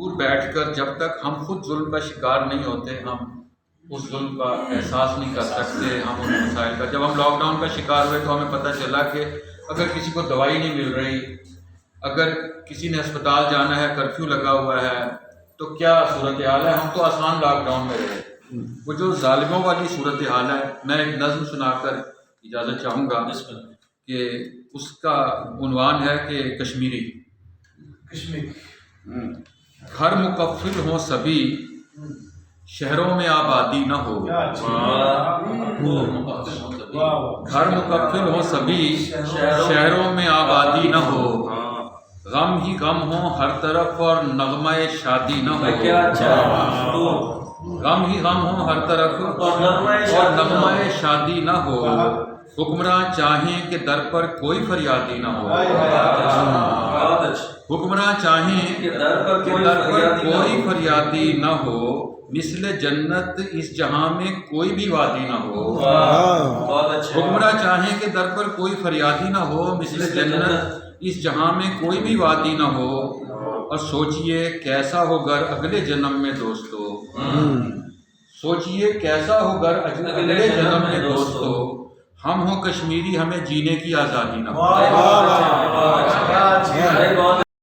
دور بیٹھ کر جب تک ہم خود ظلم کا شکار نہیں ہوتے ہم اس ظلم کا احساس نہیں کر سکتے. ہم ان مسائل کا جب ہم لاک ڈاؤن کا شکار ہوئے تو ہمیں پتہ چلا کہ اگر کسی کو دوائی نہیں مل رہی، اگر کسی نے اسپتال جانا ہے، کرفیو لگا ہوا ہے، تو کیا صورتحال ہے. ہم تو آسان لاک ڈاؤن میں رہے. وہ جو ظالموں والی صورتحال ہے، میں ایک نظم سنا کر اجازت چاہوں گا کہ اس کا عنوان ہے کہ کشمیری. گھر مکفل ہوں سبھی، شہروں میں آبادی نہ ہو. گھر مکفل ہوں سبھی، شہروں میں آبادی نہ ہو. غم ہی غم ہوں ہر طرف اور نغمہ شادی نہ ہو. غم ہی غم ہوں ہر طرف اور نغمہ شادی نہ ہو. حکمراں چاہیں کہ در پر کوئی فریادی نہ ہو. حکمراں چاہیں کہ در پر کوئی فریادی نہ ہو. مثل جنت اس جہاں میں کوئی بھی وادی نہ ہو. حکمراں چاہیں کہ در پر کوئی فریادی نہ ہو. مثل جنت اس جہاں میں کوئی بھی وادی نہ ہو. اور سوچئے کیسا ہو گر اگلے جنم میں دوستو. سوچئے کیسا ہو گر اگلے جنم میں دوستو. ہم ہوں کشمیری، ہمیں جینے کی آزادی نہ ہو.